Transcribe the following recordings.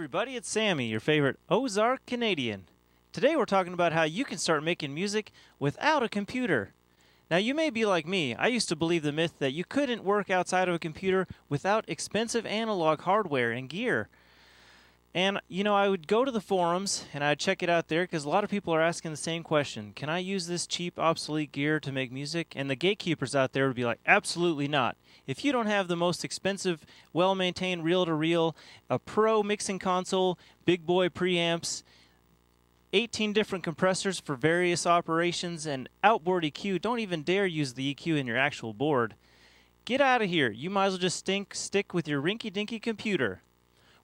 everybody, it's Sammy, your favorite Ozark Canadian. Today we're talking about how you can start making music without a computer. Now you may be like me, I used to believe the myth that you couldn't work outside of a computer without expensive analog hardware and gear. And, I would go to the forums and I'd check it out there because a lot of people are asking the same question. Can I use this cheap, obsolete gear to make music? And the gatekeepers out there would be like, absolutely not. If you don't have the most expensive, well-maintained reel-to-reel, a pro mixing console, big boy preamps, 18 different compressors for various operations, and outboard EQ, don't even dare use the EQ in your actual board. Get out of here. You might as well just stick with your rinky-dinky computer.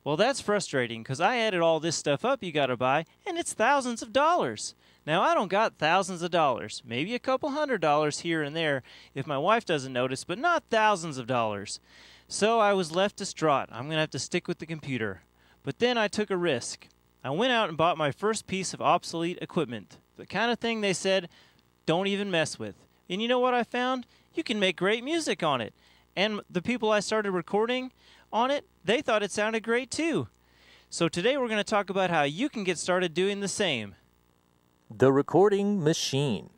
Well, that's frustrating because I added all this stuff up you gotta buy, and it's thousands of dollars. Now, I don't got thousands of dollars, maybe a couple $100 here and there if my wife doesn't notice, but not thousands of dollars. So I was left distraught. I'm gonna have to stick with the computer. But then I took a risk. I went out and bought my first piece of obsolete equipment, the kind of thing they said, don't even mess with. And you know what I found? You can make great music on it. And the people I started recording on it, they thought it sounded great too. So today we're going to talk about how you can get started doing the same. The recording machine.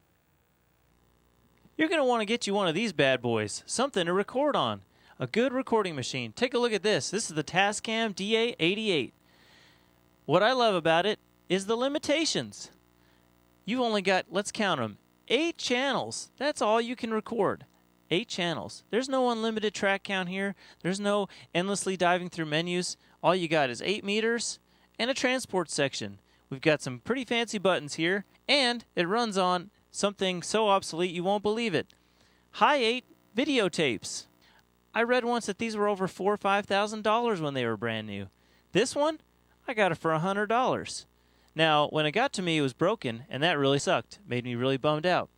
You're going to want to get you one of these bad boys, something to record on. A good recording machine. Take a look at this. This is the Tascam DA-88. What I love about it is the limitations. You've only got, let's count them, 8 channels. That's all you can record. 8 channels. There's no unlimited track count here. There's no endlessly diving through menus. All you got is 8 meters and a transport section. We've got some pretty fancy buttons here, and it runs on something so obsolete you won't believe it. Hi-8 videotapes. I read once that these were over $4,000 or $5,000 when they were brand new. This one, I got it for $100. Now, when it got to me, it was broken, and that really sucked. Made me really bummed out.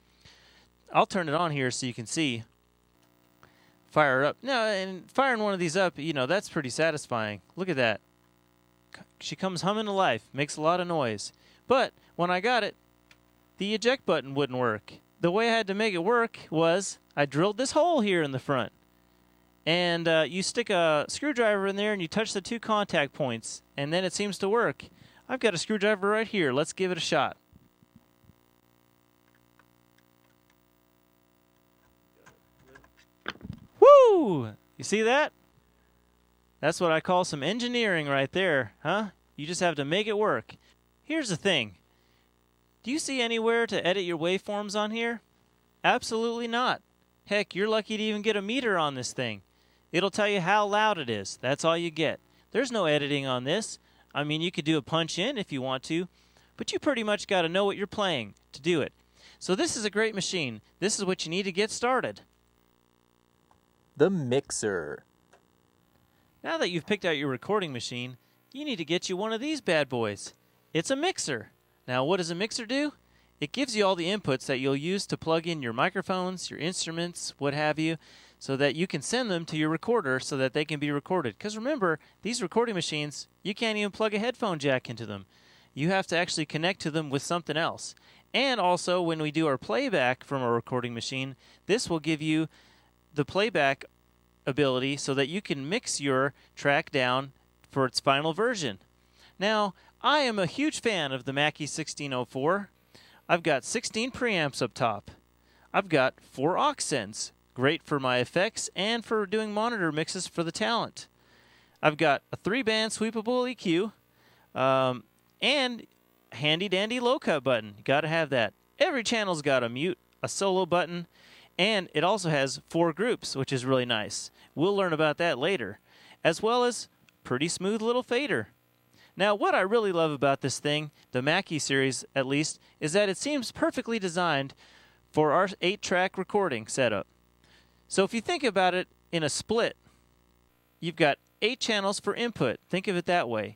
I'll turn it on here so you can see. Fire it up. No, and firing one of these up, that's pretty satisfying. Look at that. She comes humming to life, makes a lot of noise. But when I got it, the eject button wouldn't work. The way I had to make it work was I drilled this hole here in the front. And you stick a screwdriver in there and you touch the 2 contact points, and then it seems to work. I've got a screwdriver right here. Let's give it a shot. Woo! You see that? That's what I call some engineering right there, huh? You just have to make it work. Here's the thing. Do you see anywhere to edit your waveforms on here? Absolutely not. Heck, you're lucky to even get a meter on this thing. It'll tell you how loud it is. That's all you get. There's no editing on this. I mean, you could do a punch in if you want to, but you pretty much got to know what you're playing to do it. So this is a great machine. This is what you need to get started. The mixer. Now that you've picked out your recording machine, you need to get you one of these bad boys. It's a mixer. Now, what does a mixer do? It gives you all the inputs that you'll use to plug in your microphones, your instruments, what have you, so that you can send them to your recorder so that they can be recorded. Because remember, these recording machines, you can't even plug a headphone jack into them. You have to actually connect to them with something else. And also, when we do our playback from a recording machine, this will give you the playback ability so that you can mix your track down for its final version. Now, I am a huge fan of the Mackie 1604. I've got 16 preamps up top. I've got 4 aux sends, great for my effects and for doing monitor mixes for the talent. I've got a 3-band sweepable EQ and handy dandy low cut button. Gotta have that. Every channel's got a mute, a solo button, and it also has 4 groups, which is really nice. We'll learn about that later. As well as pretty smooth little fader. Now, what I really love about this thing, the Mackie series at least, is that it seems perfectly designed for our 8-track recording setup. So if you think about it in a split, you've got 8 channels for input. Think of it that way.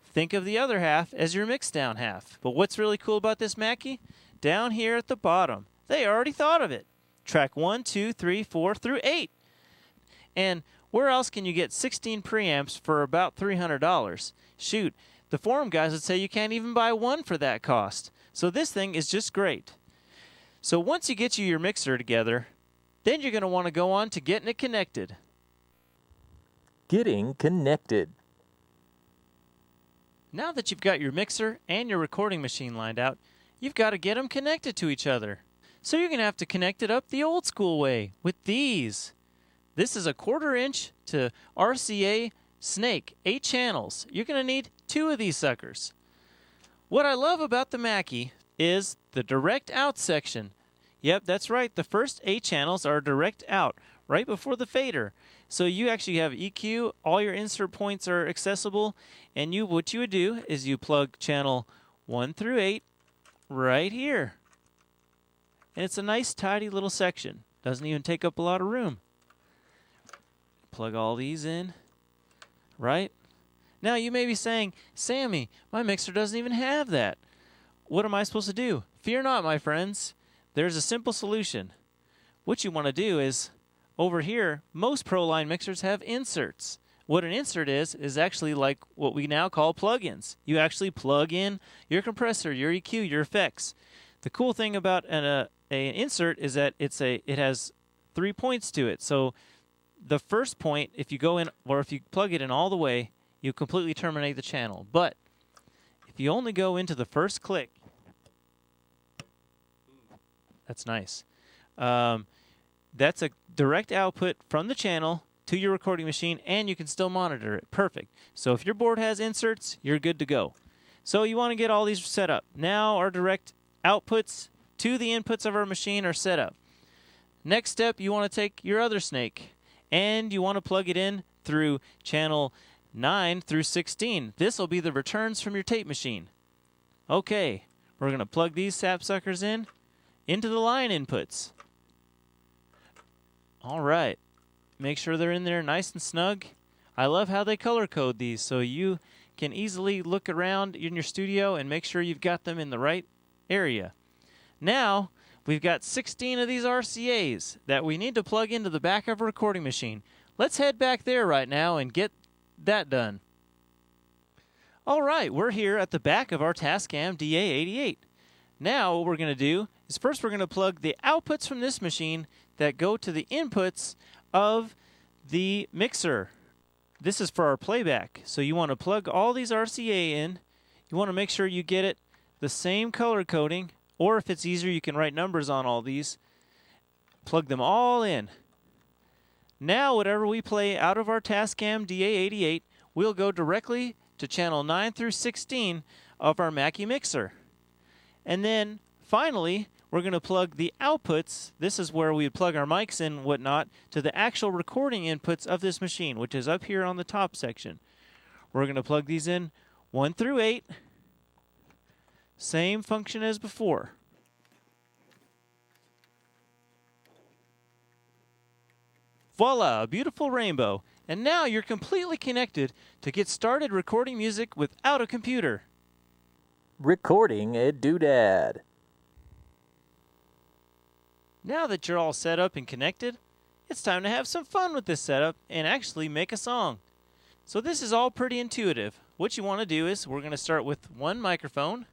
Think of the other half as your mixdown half. But what's really cool about this Mackie? Down here at the bottom, they already thought of it. Track 1, 2, 3, 4 through 8. And where else can you get 16 preamps for about $300? Shoot, the forum guys would say you can't even buy one for that cost. So this thing is just great. So once you get your mixer together, then you're going to want to go on to getting it connected. Getting connected. Now that you've got your mixer and your recording machine lined out, you've got to get them connected to each other. So you're going to have to connect it up the old school way with these. This is a 1/4 inch to RCA snake, 8 channels. You're going to need 2 of these suckers. What I love about the Mackie is the direct out section. Yep, that's right. The first 8 channels are direct out right before the fader. So you actually have EQ, all your insert points are accessible, and what you would do is you plug channel 1 through 8 right here. And it's a nice tidy little section. Doesn't even take up a lot of room. Plug all these in, right? Now you may be saying, Sammy, my mixer doesn't even have that. What am I supposed to do? Fear not, my friends. There's a simple solution. What you want to do is, over here, most ProLine mixers have inserts. What an insert is actually like what we now call plugins. You actually plug in your compressor, your EQ, your effects. The cool thing about an insert is that it has 3 points to it. So the first point, if you go in, or if you plug it in all the way, you completely terminate the channel. But if you only go into the first click, that's nice. That's a direct output from the channel to your recording machine, and you can still monitor it. Perfect. So if your board has inserts, you're good to go. So you want to get all these set up. Now our direct outputs to the inputs of our machine are set up. Next step, you want to take your other snake, and you want to plug it in through channel 9 through 16. This will be the returns from your tape machine. Okay, we're going to plug these sapsuckers in into the line inputs. All right, make sure they're in there nice and snug. I love how they color code these, so you can easily look around in your studio and make sure you've got them in the right area. Now, we've got 16 of these RCAs that we need to plug into the back of a recording machine. Let's head back there right now and get that done. All right, we're here at the back of our Tascam DA-88. Now what we're going to do is first we're going to plug the outputs from this machine that go to the inputs of the mixer. This is for our playback. So you want to plug all these RCA in. You want to make sure you get it the same color coding, or if it's easier you can write numbers on all these. Plug them all in. Now whatever we play out of our Tascam DA-88 will go directly to channel 9 through 16 of our Mackie mixer. And then finally we're going to plug the outputs. This is where we would plug our mics and whatnot to the actual recording inputs of this machine, which is up here on the top section. We're going to plug these in 1 through 8. Same function as before. Voila, a beautiful rainbow. And now you're completely connected to get started recording music without a computer. Recording a doodad. Now that you're all set up and connected, it's time to have some fun with this setup and actually make a song. So this is all pretty intuitive. What you want to do is we're going to start with one microphone,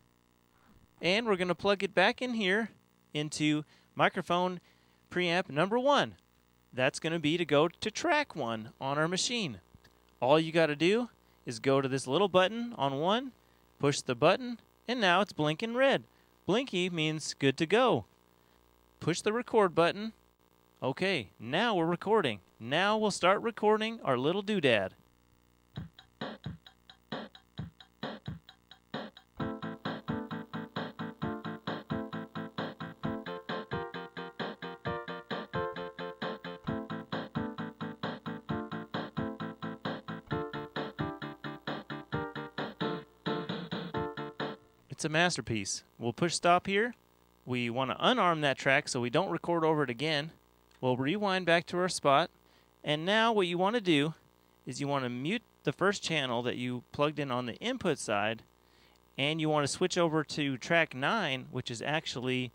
and we're going to plug it back in here into microphone preamp number 1. That's going to be to go to track 1 on our machine. All you got to do is go to this little button on 1, push the button, and now it's blinking red. Blinky means good to go. Push the record button. Okay, now we're recording. Now we'll start recording our little doodad. It's a masterpiece. We'll push stop here. We want to unarm that track so we don't record over it again. We'll rewind back to our spot. And now what you want to do is you want to mute the first channel that you plugged in on the input side, and you want to switch over to track 9, which is actually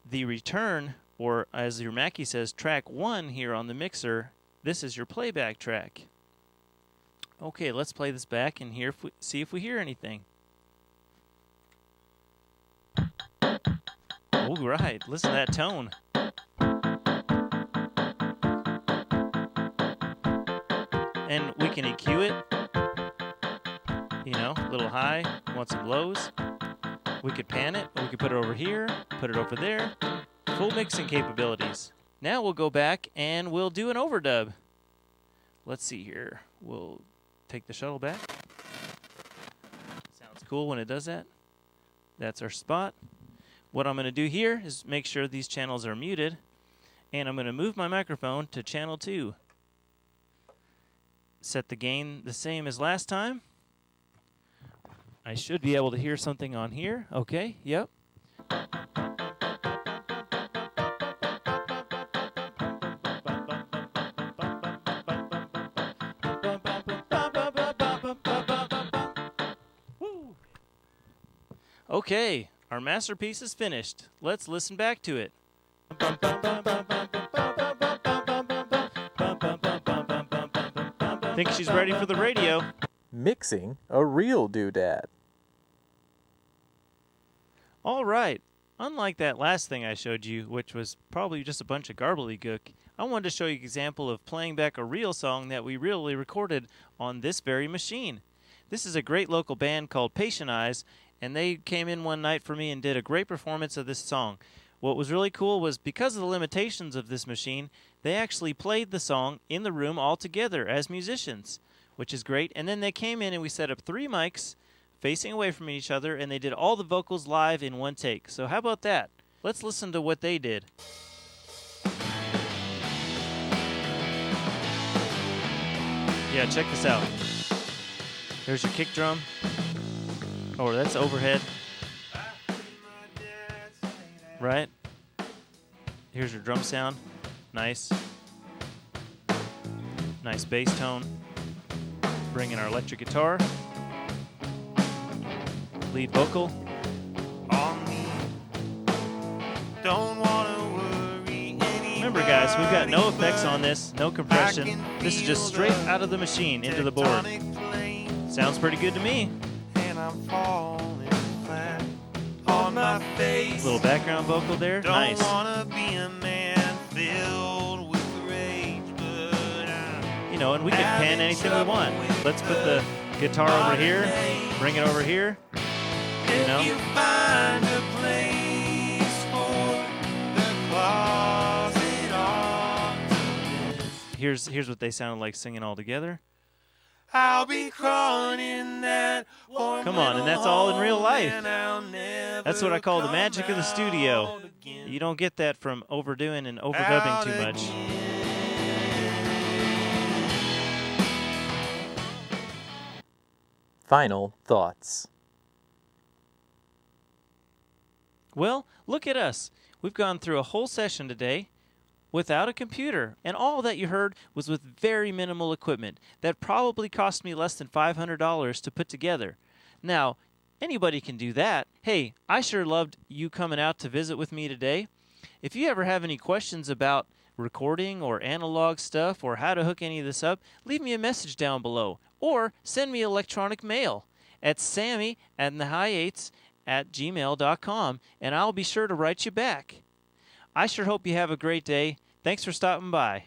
the return, or as your Mackie says, track 1 here on the mixer. This is your playback track. Okay, let's play this back and see if we hear anything. All right, listen to that tone. And we can EQ it You know, a little high, want some lows. We could pan it, or we could put it over here, put it over there. Full mixing capabilities. Now we'll go back and we'll do an overdub. Let's see here. We'll take the shuttle back. Sounds cool when it does that. That's our spot. What I'm going to do here is make sure these channels are muted, and I'm going to move my microphone to channel 2. Set the gain the same as last time. I should be able to hear something on here. Okay, yep. Woo. Okay, our masterpiece is finished. Let's listen back to it. Think she's ready for the radio. Mixing a real doodad. All right. Unlike that last thing I showed you, which was probably just a bunch of garbledygook, I wanted to show you an example of playing back a real song that we really recorded on this very machine. This is a great local band called Patient Eyes, and they came in one night for me and did a great performance of this song. What was really cool was because of the limitations of this machine, they actually played the song in the room all together as musicians, which is great. And then they came in and we set up 3 mics facing away from each other, and they did all the vocals live in one take. So how about that? Let's listen to what they did. Yeah, check this out. There's your kick drum. Oh, that's overhead. Right? Here's your drum sound. Nice. Nice bass tone. Bring in our electric guitar. Lead vocal. Don't wanna worry anymore. Remember guys, we've got no effects on this, no compression. This is just straight out of the machine into the board. Sounds pretty good to me. And I'm falling flat on my face. Little background vocal there. Don't Nice. wanna be a man filled with rage, but You know, and we can pan anything we want. Let's put the guitar over here, bring it over here. You know? if you find a place for the closet on this, Here's what they sounded like singing all together. I'll be crawling in that warm Come on, and that's all in real little life. hole, and I'll never That's what I call the come magic of the studio. out again. You don't get that from overdoing and overdubbing too much. Final thoughts. Well, look at us. We've gone through a whole session today without a computer, and all that you heard was with very minimal equipment that probably cost me less than $500 to put together. Now, anybody can do that. Hey, I sure loved you coming out to visit with me today. If you ever have any questions about recording or analog stuff or how to hook any of this up, leave me a message down below or send me electronic mail at sammy@the-high-8s@gmail.com, and I'll be sure to write you back. I sure hope you have a great day. Thanks for stopping by.